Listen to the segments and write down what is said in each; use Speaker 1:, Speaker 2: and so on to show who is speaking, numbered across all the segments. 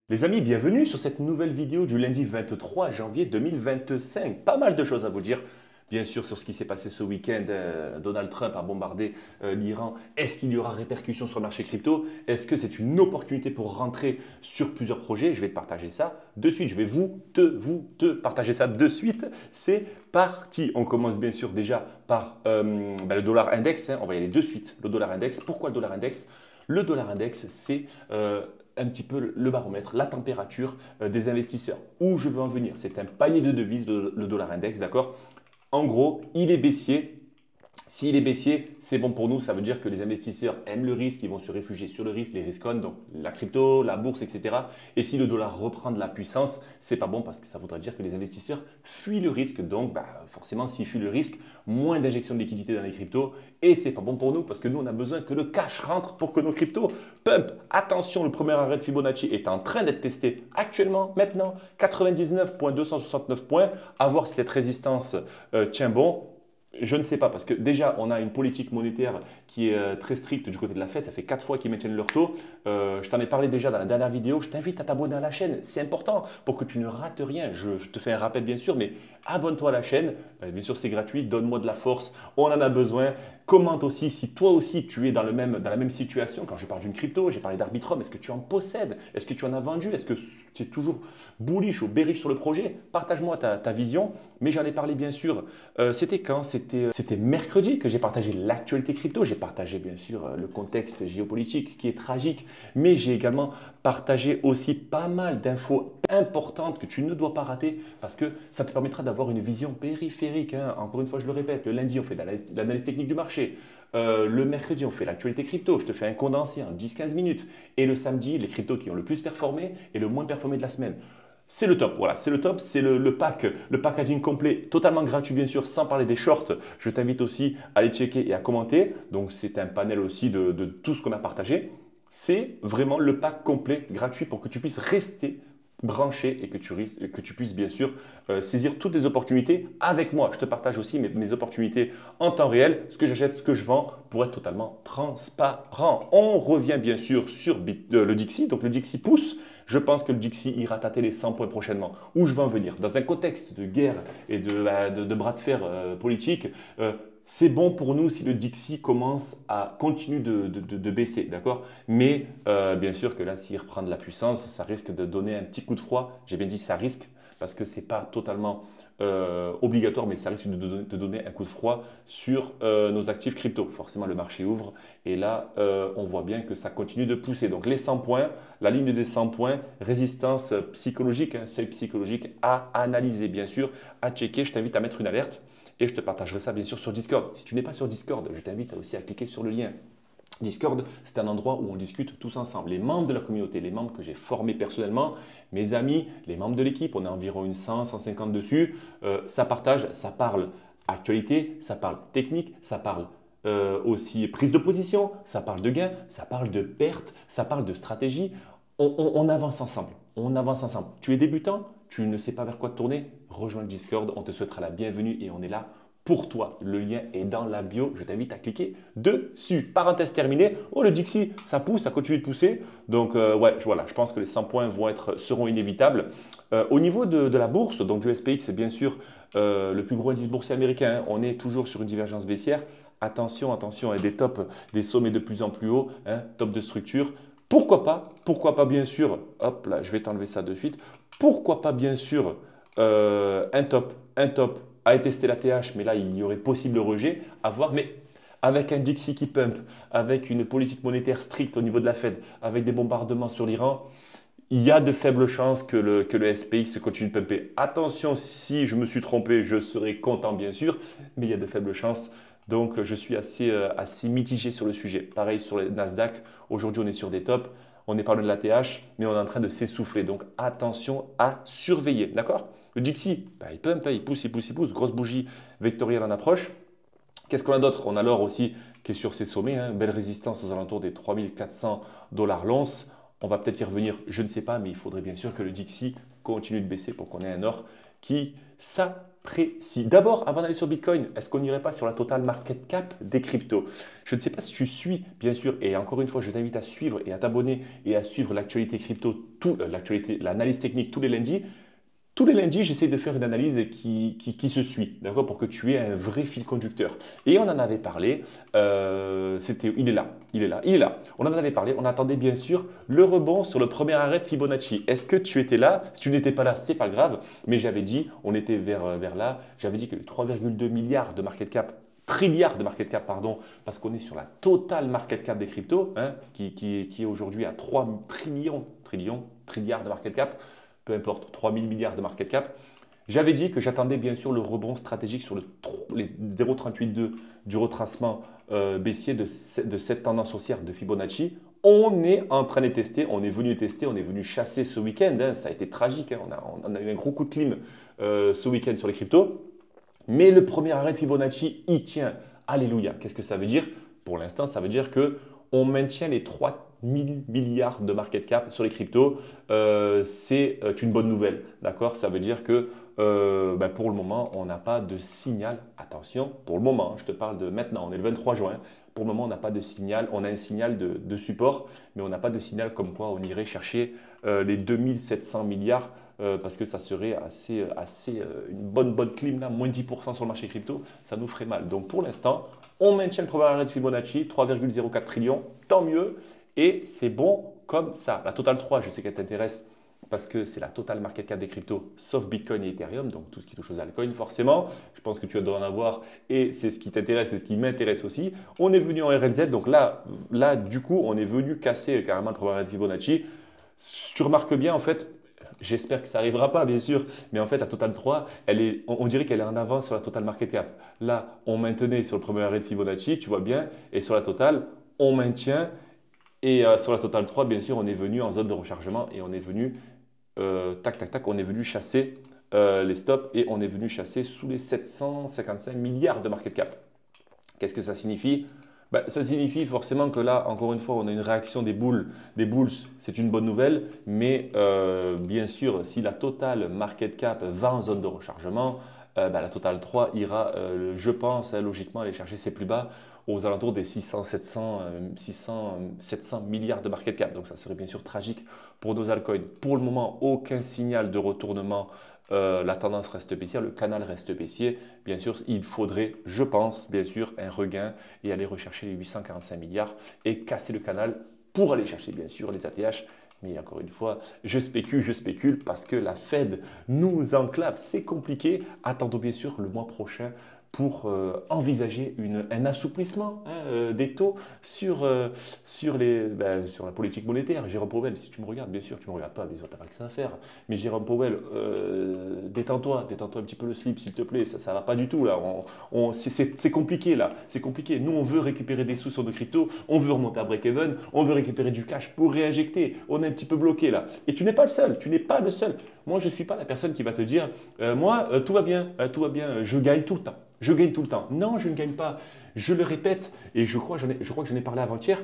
Speaker 1: Les amis, bienvenue sur cette nouvelle vidéo du lundi 23 janvier 2025. Pas mal de choses à vous dire. Bien sûr, sur ce qui s'est passé ce week-end, Donald Trump a bombardé l'Iran. Est-ce qu'il y aura répercussions sur le marché crypto? Est-ce que c'est une opportunité pour rentrer sur plusieurs projets? Je vais te partager ça de suite. Je vais te partager ça de suite. C'est parti. On commence bien sûr déjà par le dollar index, hein. On va y aller de suite. Le dollar index. Pourquoi le dollar index? Le dollar index, c'est un petit peu le baromètre, la température des investisseurs. Où je veux en venir? C'est un panier de devises, le dollar index, d'accord? En gros, il est baissier. S'il est baissier, c'est bon pour nous. Ça veut dire que les investisseurs aiment le risque, ils vont se réfugier sur le risque, les risques on, donc la crypto, la bourse, etc. Et si le dollar reprend de la puissance, c'est pas bon parce que ça voudrait dire que les investisseurs fuient le risque. Donc, forcément, s'ils fuient le risque, moins d'injection de liquidité dans les cryptos. Et c'est pas bon pour nous parce que nous, on a besoin que le cash rentre pour que nos cryptos pump. Attention, le premier arrêt de Fibonacci est en train d'être testé actuellement, maintenant, 99,269 points. À voir si cette résistance tient bon. Je ne sais pas, parce que déjà, on a une politique monétaire qui est très stricte du côté de la Fed. Ça fait 4 fois qu'ils maintiennent leur taux. Je t'en ai parlé déjà dans la dernière vidéo. Je t'invite à t'abonner à la chaîne. C'est important pour que tu ne rates rien. Je te fais un rappel, bien sûr, mais abonne-toi à la chaîne. Bien sûr, c'est gratuit. Donne-moi de la force. On en a besoin. Commente aussi si toi aussi tu es dans la même situation. Quand je parle d'une crypto, j'ai parlé d'Arbitrum. Est-ce que tu en possèdes? Est-ce que tu en as vendu? Est-ce que tu es toujours bullish ou bearish sur le projet? Partage-moi ta vision. Mais j'en ai parlé, bien sûr. C'était quand? C'était mercredi que j'ai partagé l'actualité crypto. J'ai partagé bien sûr le contexte géopolitique, ce qui est tragique, mais j'ai également partagé aussi pas mal d'infos importantes que tu ne dois pas rater parce que ça te permettra d'avoir une vision périphérique, hein. Encore une fois, je le répète, le lundi, on fait de l'analyse technique du marché. Le mercredi, on fait l'actualité crypto. Je te fais un condensé en 10-15 minutes. Et le samedi, les cryptos qui ont le plus performé et le moins performé de la semaine. C'est le top, voilà, c'est le top, c'est le pack, le packaging complet, totalement gratuit bien sûr, sans parler des shorts. Je t'invite aussi à aller checker et à commenter. Donc c'est un panel aussi de tout ce qu'on a partagé. C'est vraiment le pack complet gratuit pour que tu puisses rester branché et que tu puisses bien sûr saisir toutes les opportunités avec moi. Je te partage aussi mes opportunités en temps réel, ce que j'achète, ce que je vends pour être totalement transparent. On revient bien sûr sur le Dixie, donc le Dixie pousse. Je pense que le Dixie ira tâter les 100 points prochainement. Où je veux en venir? Dans un contexte de guerre et de bras de fer politique, c'est bon pour nous si le Dixie commence à continuer de baisser, d'accord? Mais bien sûr que là, s'il reprend de la puissance, ça risque de donner un petit coup de froid. J'ai bien dit ça risque parce que ce n'est pas totalement obligatoire, mais ça risque de donner un coup de froid sur nos actifs crypto. Forcément, le marché ouvre et là, on voit bien que ça continue de pousser. Donc les 100 points, la ligne des 100 points, résistance psychologique, hein, seuil psychologique à analyser, bien sûr, à checker. Je t'invite à mettre une alerte. Et je te partagerai ça bien sûr sur Discord. Si tu n'es pas sur Discord, je t'invite aussi à cliquer sur le lien. Discord, c'est un endroit où on discute tous ensemble. Les membres de la communauté, les membres que j'ai formés personnellement, mes amis, les membres de l'équipe, on est environ une 100, 150 dessus. Ça partage, ça parle actualité, ça parle technique, ça parle aussi prise de position, ça parle de gains, ça parle de pertes, ça parle de stratégie. On avance ensemble. On avance ensemble. Tu es débutant, tu ne sais pas vers quoi te tourner, rejoins le Discord, on te souhaitera la bienvenue et on est là pour toi. Le lien est dans la bio, je t'invite à cliquer dessus. Parenthèse terminée. Oh, le Dixie, ça pousse, ça continue de pousser. Donc, ouais, voilà, je pense que les 100 points seront inévitables. Au niveau de la bourse, donc du SPX, c'est bien sûr le plus gros indice boursier américain, hein. On est toujours sur une divergence baissière. Attention, attention, hein, des tops, des sommets de plus en plus hauts, hein, top de structure. Pourquoi pas bien sûr, hop là, je vais t'enlever ça de suite. Pourquoi pas bien sûr un top à tester la TH, mais là il y aurait possible rejet à voir, mais avec un Dixie qui pump, avec une politique monétaire stricte au niveau de la Fed, avec des bombardements sur l'Iran, il y a de faibles chances que le SPX continue de pumper. Attention, si je me suis trompé, je serai content bien sûr, mais il y a de faibles chances. Donc je suis assez mitigé sur le sujet. Pareil sur le Nasdaq, aujourd'hui on est sur des tops, on n'est pas loin de la TH, mais on est en train de s'essouffler. Donc attention à surveiller, d'accord? Le Dixie, il pump, hein, il pousse, il pousse, il pousse. Grosse bougie vectorielle en approche. Qu'est-ce qu'on a d'autre? On a l'or aussi qui est sur ses sommets, hein, belle résistance aux alentours des 3400 $ l'once. On va peut-être y revenir, je ne sais pas, mais il faudrait bien sûr que le Dixie continue de baisser pour qu'on ait un or qui précis. D'abord, avant d'aller sur Bitcoin, est-ce qu'on n'irait pas sur la total market cap des cryptos? Je ne sais pas si tu suis, bien sûr, et encore une fois, je t'invite à suivre et à t'abonner et à suivre l'actualité crypto, l'actualité, l'analyse technique tous les lundis. Tous les lundis, j'essaie de faire une analyse qui se suit, d'accord, pour que tu aies un vrai fil conducteur. Et on en avait parlé, il est là, il est là, il est là. On en avait parlé, on attendait bien sûr le rebond sur le premier arrêt de Fibonacci. Est-ce que tu étais là? Si tu n'étais pas là, c'est pas grave, mais j'avais dit, on était vers là, j'avais dit que les 3,2 milliards de market cap, trilliards de market cap, pardon, parce qu'on est sur la totale market cap des cryptos, hein, qui est aujourd'hui à 3 trilliards de market cap, peu importe, 3 000 milliards de market cap. J'avais dit que j'attendais bien sûr le rebond stratégique sur les 0,38,2 du retracement baissier de cette tendance haussière de Fibonacci. On est en train de tester, on est venu tester, on est venu chasser ce week-end. Hein, ça a été tragique, hein, on a eu un gros coup de clim ce week-end sur les cryptos. Mais le premier arrêt de Fibonacci, il tient. Alléluia. Qu'est-ce que ça veut dire? Pour l'instant, ça veut dire que on maintient les 3 000 milliards de market cap sur les cryptos. C'est une bonne nouvelle. D'accord? Ça veut dire que pour le moment, on n'a pas de signal. Attention, pour le moment, je te parle de maintenant, on est le 23 juin. Pour le moment, on n'a pas de signal. On a un signal de support, mais on n'a pas de signal comme quoi on irait chercher les 2700 milliards parce que ça serait une bonne clim là, moins 10% sur le marché crypto, ça nous ferait mal. Donc pour l'instant, on maintient le premier arrêt de Fibonacci, 3,04 trillions, tant mieux, et c'est bon comme ça. La Total 3, je sais qu'elle t'intéresse parce que c'est la total market cap des cryptos, sauf Bitcoin et Ethereum, donc tout ce qui touche aux altcoins forcément. Je pense que tu dois en avoir et c'est ce qui t'intéresse et ce qui m'intéresse aussi. On est venu en RLZ, donc là du coup, on est venu casser carrément le premier arrêt de Fibonacci. Tu remarques bien en fait, j'espère que ça n'arrivera pas, bien sûr, mais en fait, la Total 3, on dirait qu'elle est en avance sur la Total Market Cap. Là, on maintenait sur le premier arrêt de Fibonacci, tu vois bien, et sur la Total, on maintient. Et sur la Total 3, bien sûr, on est venu en zone de rechargement et on est venu, tac, tac, tac, on est venu chasser les stops et on est venu chasser sous les 755 milliards de market cap. Qu'est-ce que ça signifie? Ça signifie forcément que là, encore une fois, on a une réaction des bulls. Des bulls, c'est une bonne nouvelle, mais bien sûr, si la totale market cap va en zone de rechargement, la totale 3 ira, je pense, logiquement aller chercher ses plus bas aux alentours des 700 milliards de market cap. Donc ça serait bien sûr tragique pour nos altcoins. Pour le moment, aucun signal de retournement. La tendance reste baissière, le canal reste baissier. Bien sûr, il faudrait, je pense, bien sûr, un regain et aller rechercher les 845 milliards et casser le canal pour aller chercher, bien sûr, les ATH. Mais encore une fois, je spécule parce que la Fed nous enclave. C'est compliqué. Attendons bien sûr le mois prochain pour envisager un assouplissement des taux sur la politique monétaire. Jérôme Powell, si tu me regardes, bien sûr, tu ne me regardes pas, bien sûr, tu n'as pas que ça à faire. Mais Jérôme Powell, détends-toi un petit peu le slip, s'il te plaît. Ça ne va pas du tout, là. C'est compliqué, là. C'est compliqué. Nous, on veut récupérer des sous sur nos cryptos, on veut remonter à break-even, on veut récupérer du cash pour réinjecter. On est un petit peu bloqué, là. Et tu n'es pas le seul, tu n'es pas le seul. Moi, je ne suis pas la personne qui va te dire, tout va bien, je gagne tout le temps. Je gagne tout le temps. Non, je ne gagne pas. Je le répète et je crois que j'en ai parlé avant-hier.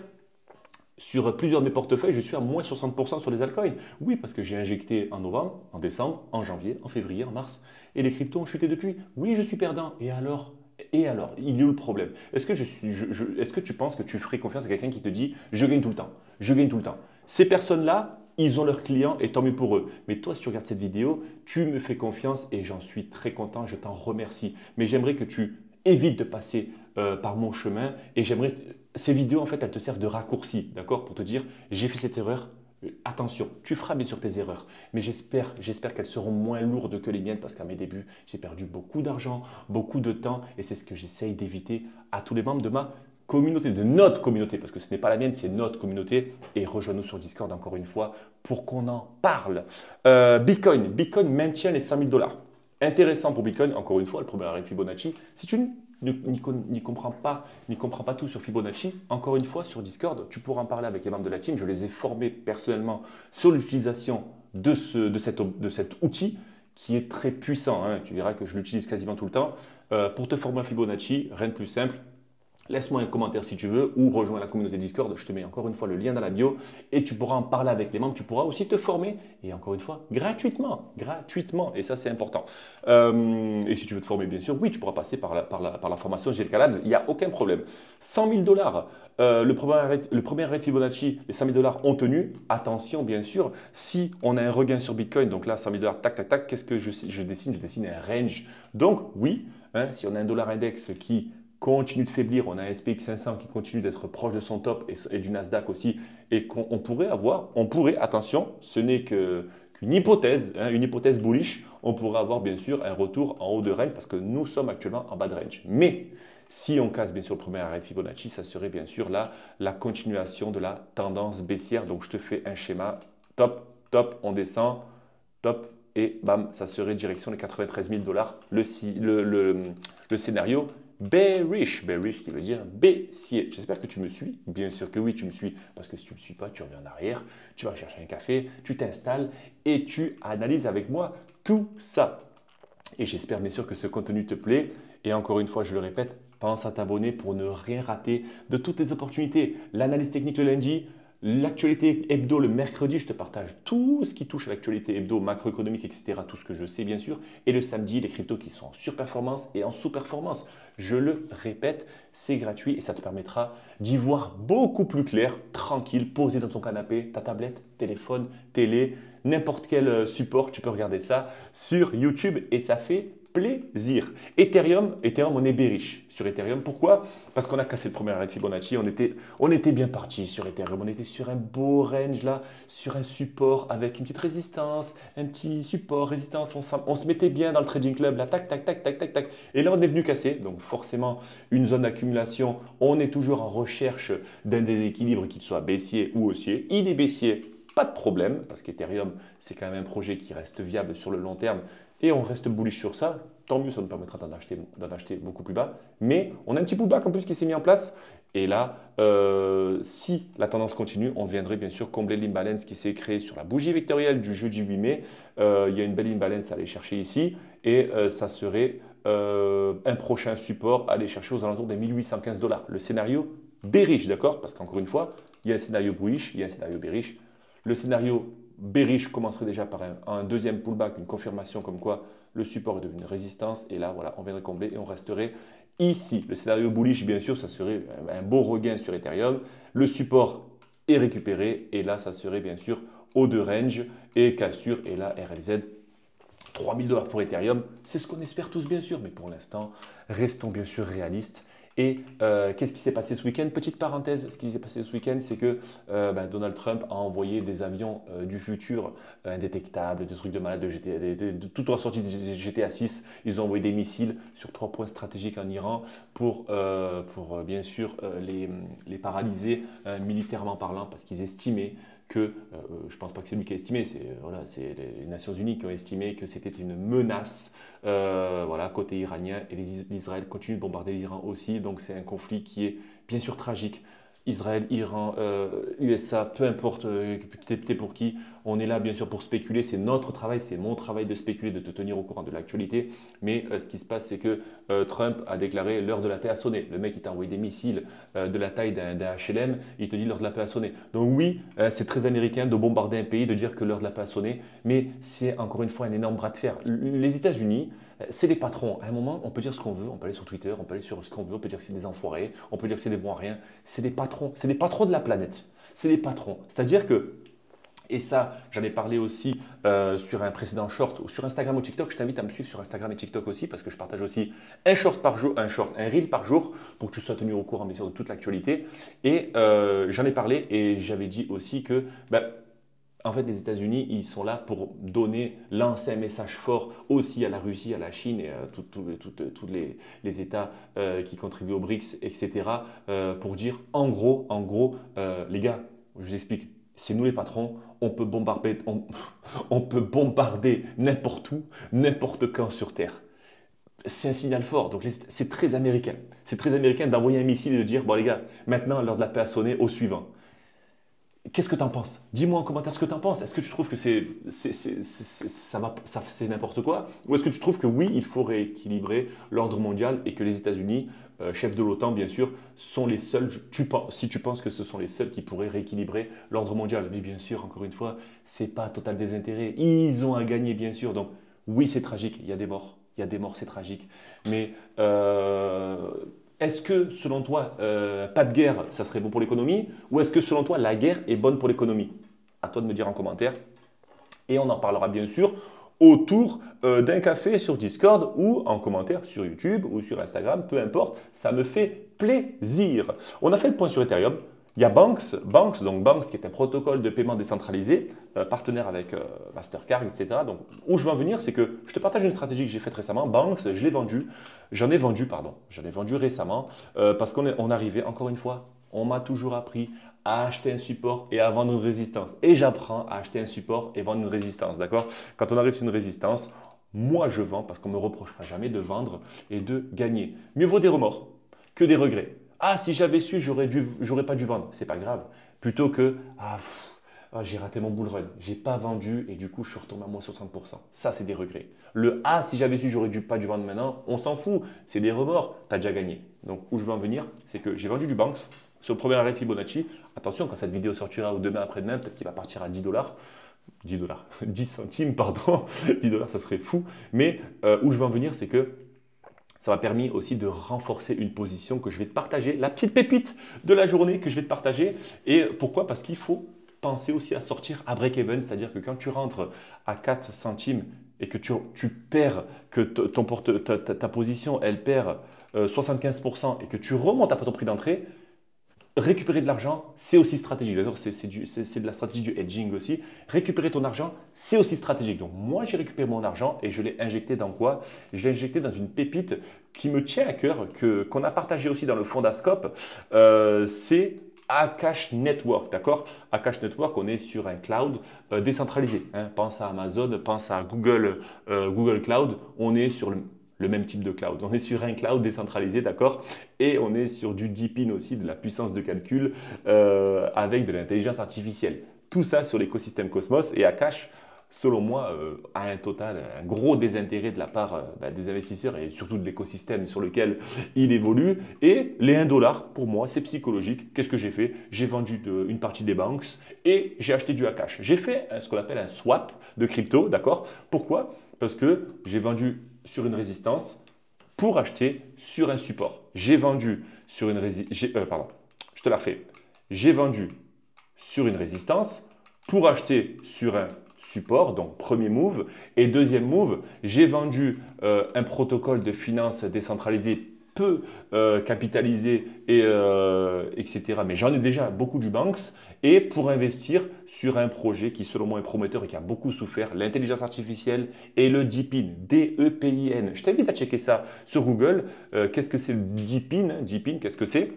Speaker 1: Sur plusieurs de mes portefeuilles, je suis à moins 60% sur les altcoins. Oui, parce que j'ai injecté en novembre, en décembre, en janvier, en février, en mars. Et les cryptos ont chuté depuis. Oui, je suis perdant. Et alors? Il est où le problème? Est-ce que tu penses que tu ferais confiance à quelqu'un qui te dit « je gagne tout le temps, je gagne tout le temps ». Ces personnes-là, ils ont leurs clients et tant mieux pour eux. Mais toi, si tu regardes cette vidéo, tu me fais confiance et j'en suis très content, je t'en remercie. Mais j'aimerais que tu évites de passer par mon chemin et j'aimerais… Ces vidéos, en fait, elles te servent de raccourci, d'accord? Pour te dire, j'ai fait cette erreur, attention, tu feras bien sûr tes erreurs, mais j'espère qu'elles seront moins lourdes que les miennes parce qu'à mes débuts, j'ai perdu beaucoup d'argent, beaucoup de temps et c'est ce que j'essaye d'éviter à tous les membres de ma communauté, de notre communauté, parce que ce n'est pas la mienne, c'est notre communauté. Et rejoins-nous sur Discord encore une fois pour qu'on en parle. Bitcoin maintient les 100 000 $. Intéressant pour Bitcoin, encore une fois, le premier arrêt de Fibonacci. Si tu n'y comprends pas tout sur Fibonacci, encore une fois, sur Discord, tu pourras en parler avec les membres de la team. Je les ai formés personnellement sur l'utilisation de cet outil qui est très puissant. Hein. Tu verras que je l'utilise quasiment tout le temps. Pour te former à Fibonacci, rien de plus simple. Laisse-moi un commentaire si tu veux ou rejoins la communauté Discord. Je te mets encore une fois le lien dans la bio et tu pourras en parler avec les membres. Tu pourras aussi te former et encore une fois, gratuitement. Gratuitement. Et ça, c'est important. Et si tu veux te former, bien sûr, oui, tu pourras passer par la formation GLK Labs. Il n'y a aucun problème. 100 000 dollars. Le premier arrêt de Fibonacci, les 100 000 dollars ont tenu. Attention, bien sûr, si on a un regain sur Bitcoin, donc là, 100 000 dollars, tac, tac, tac, qu'est-ce que je dessine? Je dessine un range. Donc, oui, hein, si on a un dollar index qui continue de faiblir, on a un SPX 500 qui continue d'être proche de son top et du Nasdaq aussi, et qu'on pourrait avoir, attention, ce n'est qu'une hypothèse, hein, une hypothèse bullish, on pourrait avoir bien sûr un retour en haut de range parce que nous sommes actuellement en bas de range. Mais si on casse bien sûr le premier arrêt de Fibonacci, ça serait bien sûr là la continuation de la tendance baissière. Donc je te fais un schéma, top, top, on descend, top, et bam, ça serait direction les 93 000 dollars le scénario bearish. Bearish qui veut dire baissier. J'espère que tu me suis. Bien sûr que oui, tu me suis. Parce que si tu ne me suis pas, tu reviens en arrière, tu vas chercher un café, tu t'installes et tu analyses avec moi tout ça. Et j'espère bien sûr que ce contenu te plaît. Et encore une fois, je le répète, pense à t'abonner pour ne rien rater de toutes les opportunités. L'analyse technique le lundi, l'actualité hebdo le mercredi, je te partage tout ce qui touche à l'actualité hebdo, macroéconomique, etc. Tout ce que je sais bien sûr. Et le samedi, les cryptos qui sont en surperformance et en sous-performance. Je le répète, c'est gratuit et ça te permettra d'y voir beaucoup plus clair, tranquille, posé dans ton canapé, ta tablette, téléphone, télé, n'importe quel support. Tu peux regarder ça sur YouTube et ça fait plaisir. Ethereum, on est bearish sur Ethereum. Pourquoi? Parce qu'on a cassé le premier arrêt de Fibonacci. On était bien parti sur Ethereum. On était sur un beau range là, sur un support avec une petite résistance, un petit support, résistance. On se mettait bien dans le trading club là, tac, tac, tac, tac, tac, tac. Et là, on est venu casser. Donc forcément, une zone d'accumulation. On est toujours en recherche d'un déséquilibre, qu'il soit baissier ou haussier. Il est baissier. Pas de problème, parce qu'Ethereum, c'est quand même un projet qui reste viable sur le long terme et on reste bullish sur ça. Tant mieux, ça nous permettra d'en acheter beaucoup plus bas. Mais on a un petit pullback en plus qui s'est mis en place. Et là, si la tendance continue, on viendrait bien sûr combler l'imbalance qui s'est créé sur la bougie vectorielle du jeudi 8 mai. Il y a une belle imbalance à aller chercher ici et ça serait un prochain support à aller chercher aux alentours des 1815 dollars. Le scénario bearish, d'accord? Parce qu'encore une fois, il y a un scénario bullish, il y a un scénario bearish. Le scénario bearish commencerait déjà par un deuxième pullback, une confirmation comme quoi le support est devenu une résistance. Et là, voilà, on viendrait combler et on resterait ici. Le scénario bullish, bien sûr, ça serait un beau regain sur Ethereum. Le support est récupéré et là, ça serait bien sûr haut de range et cassure. Et là, RLZ, 3000 dollars pour Ethereum, c'est ce qu'on espère tous bien sûr. Mais pour l'instant, restons bien sûr réalistes. Et qu'est-ce qui s'est passé ce week-end? Petite parenthèse, ce qui s'est passé ce week-end, c'est que Donald Trump a envoyé des avions du futur indétectables, des trucs de malade, tout en sortie de GTA 6. Ils ont envoyé des missiles sur 3 points stratégiques en Iran pour bien sûr les paralyser militairement parlant parce qu'ils estimaient que, je ne pense pas que c'est lui qui a estimé, c'est les Nations Unies qui ont estimé que c'était une menace côté iranien et l'Israël continue de bombarder l'Iran aussi. Donc c'est un conflit qui est bien sûr tragique. Israël, Iran, USA, peu importe t'es pour qui, on est là bien sûr pour spéculer, c'est notre travail, c'est mon travail de spéculer, de te tenir au courant de l'actualité. Mais ce qui se passe, c'est que Trump a déclaré l'heure de la paix a sonné. Le mec, il t'a envoyé des missiles de la taille d'un HLM, il te dit l'heure de la paix a sonné. Donc oui, c'est très américain de bombarder un pays, de dire que l'heure de la paix a sonné, mais c'est encore une fois un énorme bras de fer. Les États-Unis, c'est les patrons. À un moment, on peut dire ce qu'on veut, on peut aller sur Twitter, on peut aller sur ce qu'on veut, on peut dire que c'est des enfoirés, on peut dire que c'est des bons à rien. C'est les patrons de la planète. C'est les patrons. C'est-à-dire que, et ça, j'en ai parlé aussi sur un précédent short ou sur Instagram ou TikTok. Je t'invite à me suivre sur Instagram et TikTok aussi parce que je partage aussi un short par jour, un reel par jour pour que tu sois tenu au courant bien sûr de toute l'actualité. Et j'en ai parlé et j'avais dit aussi que en fait, les États-Unis, ils sont là pour lancer un message fort aussi à la Russie, à la Chine et à tous les États qui contribuent au BRICS, etc. Pour dire, en gros, les gars, je vous explique, c'est nous les patrons, on peut bombarder n'importe où, n'importe quand sur Terre. C'est un signal fort, donc c'est très américain. C'est très américain d'envoyer un missile et de dire, bon les gars, maintenant l'heure de la paix a sonné, au suivant. Qu'est-ce que tu en penses? Dis-moi en commentaire ce que tu en penses. Est-ce que tu trouves que c'est n'importe quoi? Ou est-ce que tu trouves que oui, il faut rééquilibrer l'ordre mondial et que les États-Unis chefs de l'OTAN, bien sûr, sont les seuls, si tu penses que ce sont les seuls qui pourraient rééquilibrer l'ordre mondial. Mais bien sûr, encore une fois, ce n'est pas total désintérêt. Ils ont à gagner, bien sûr. Donc oui, c'est tragique, il y a des morts. Il y a des morts, c'est tragique. Mais est-ce que, selon toi, pas de guerre, ça serait bon pour l'économie? Ou est-ce que, selon toi, la guerre est bonne pour l'économie? À toi de me dire en commentaire. Et on en parlera bien sûr autour d'un café sur Discord ou en commentaire sur YouTube ou sur Instagram, peu importe, ça me fait plaisir. On a fait le point sur Ethereum. Il y a Banks, donc Banks qui est un protocole de paiement décentralisé, partenaire avec Mastercard, etc. Donc, où je veux en venir, c'est que je te partage une stratégie que j'ai faite récemment. Banks, j'en ai vendu récemment parce qu'on arrivait, encore une fois, on m'a toujours appris à acheter un support et à vendre une résistance. Et j'apprends à acheter un support et vendre une résistance, d'accord? Quand on arrive sur une résistance, moi je vends parce qu'on ne me reprochera jamais de vendre et de gagner. Mieux vaut des remords que des regrets. Ah, si j'avais su, j'aurais pas dû vendre. C'est pas grave. Plutôt que, j'ai raté mon bull run, j'ai pas vendu et du coup je suis retombé à moins 60%. Ça, c'est des regrets. Le si j'avais su, pas dû vendre maintenant, on s'en fout. C'est des remords, tu as déjà gagné. Donc, où je veux en venir, c'est que j'ai vendu du Banks sur le premier arrêt de Fibonacci. Attention, quand cette vidéo sortira ou demain après-demain, peut-être qu'il va partir à 10 dollars. 10 dollars, 10 centimes, pardon. 10 dollars, ça serait fou. Mais où je veux en venir, c'est que ça m'a permis aussi de renforcer une position que je vais te partager, la petite pépite de la journée que je vais te partager. Et pourquoi? Parce qu'il faut penser aussi à sortir à break-even, c'est-à-dire que quand tu rentres à 4 centimes et que tu perds, que ta position, elle perd 75% et que tu remontes à ton prix d'entrée, récupérer de l'argent, c'est aussi stratégique. D'ailleurs, c'est de la stratégie du hedging aussi. Récupérer ton argent, c'est aussi stratégique. Donc, moi, j'ai récupéré mon argent et je l'ai injecté dans quoi? Je l'ai injecté dans une pépite qui me tient à cœur, qu'on a partagé aussi dans le Fondascope. C'est Akash Network, d'accord? Akash Network, on est sur un cloud décentralisé. Hein. Pense à Amazon, pense à Google Cloud. On est sur le même type de cloud. On est sur un cloud décentralisé, d'accord? Et on est sur du deepin aussi, de la puissance de calcul avec de l'intelligence artificielle. Tout ça sur l'écosystème Cosmos et Akash, selon moi, a un gros désintérêt de la part des investisseurs et surtout de l'écosystème sur lequel il évolue. Et les 1 dollar, pour moi, c'est psychologique. Qu'est-ce que j'ai fait? J'ai vendu une partie des banks et j'ai acheté du Akash. J'ai fait ce qu'on appelle un swap de crypto, d'accord? Pourquoi? Parce que j'ai vendu sur une résistance pour acheter sur un support. J'ai vendu sur une résistance. Pardon, je te la refais. J'ai vendu sur une résistance pour acheter sur un support, donc premier move. Et deuxième move, j'ai vendu un protocole de finance décentralisé peu capitalisé, etc. Mais j'en ai déjà beaucoup du Banks et pour investir sur un projet qui selon moi est prometteur et qui a beaucoup souffert, l'intelligence artificielle et le DeepIn, D-E-P-I-N. Je t'invite à checker ça sur Google. Qu'est-ce que c'est le DeepIn? DeepIn, qu'est-ce que c'est?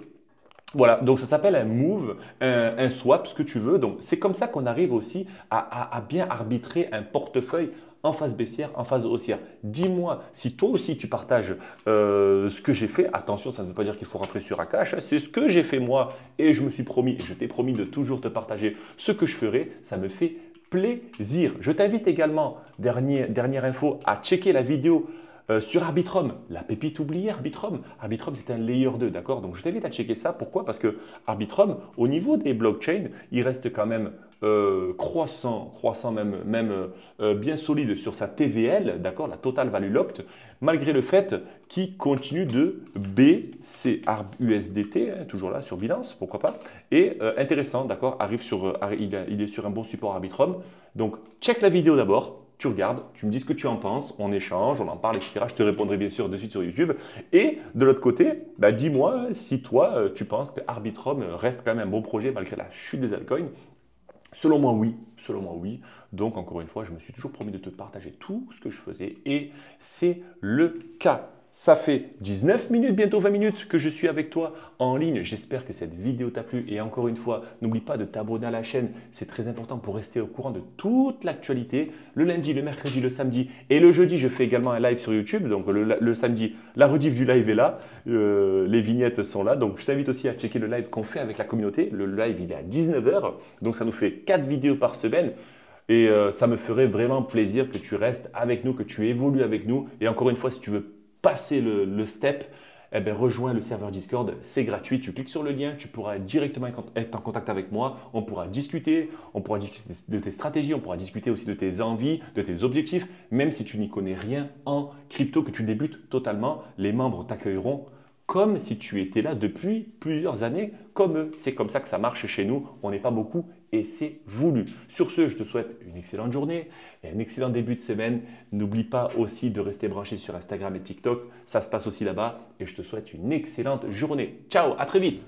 Speaker 1: Voilà, donc ça s'appelle un move, un swap, ce que tu veux. Donc c'est comme ça qu'on arrive aussi à bien arbitrer un portefeuille en phase baissière, en phase haussière. Dis-moi si toi aussi tu partages ce que j'ai fait. Attention, ça ne veut pas dire qu'il faut rentrer sur Akash. C'est ce que j'ai fait moi et je me suis promis, et je t'ai promis de toujours te partager ce que je ferai. Ça me fait plaisir. Je t'invite également, dernière info, à checker la vidéo sur Arbitrum, la pépite oubliée Arbitrum. Arbitrum, c'est un layer 2, d'accord? Donc, je t'invite à checker ça. Pourquoi? Parce que Arbitrum, au niveau des blockchains, il reste quand même croissant même bien solide sur sa TVL, d'accord? La Total Value Locked, malgré le fait qu'il continue de baisser. ARB-USDT, hein, toujours là sur Binance, pourquoi pas? Et intéressant, d'accord? Il est sur un bon support Arbitrum. Donc, check la vidéo d'abord. Tu regardes, tu me dis ce que tu en penses, on échange, on en parle, etc. Je te répondrai bien sûr de suite sur YouTube. Et de l'autre côté, dis-moi si toi, tu penses que Arbitrum reste quand même un bon projet malgré la chute des altcoins. Selon moi, oui. Selon moi, oui. Donc, encore une fois, je me suis toujours promis de te partager tout ce que je faisais et c'est le cas. Ça fait 19 minutes, bientôt 20 minutes que je suis avec toi en ligne. J'espère que cette vidéo t'a plu. Et encore une fois, n'oublie pas de t'abonner à la chaîne. C'est très important pour rester au courant de toute l'actualité. Le lundi, le mercredi, le samedi et le jeudi, je fais également un live sur YouTube. Donc le samedi, la rediff du live est là. Les vignettes sont là. Donc je t'invite aussi à checker le live qu'on fait avec la communauté. Le live, il est à 19 h. Donc ça nous fait 4 vidéos par semaine. Et ça me ferait vraiment plaisir que tu restes avec nous, que tu évolues avec nous. Et encore une fois, si tu veux passer le step, eh ben, rejoins le serveur Discord, c'est gratuit. Tu cliques sur le lien, tu pourras directement être en contact avec moi. On pourra discuter de tes stratégies, on pourra discuter aussi de tes envies, de tes objectifs. Même si tu n'y connais rien en crypto, que tu débutes totalement, les membres t'accueilleront comme si tu étais là depuis plusieurs années, comme eux. C'est comme ça que ça marche chez nous. On n'est pas beaucoup et c'est voulu. Sur ce, je te souhaite une excellente journée et un excellent début de semaine. N'oublie pas aussi de rester branché sur Instagram et TikTok. Ça se passe aussi là-bas et je te souhaite une excellente journée. Ciao, à très vite.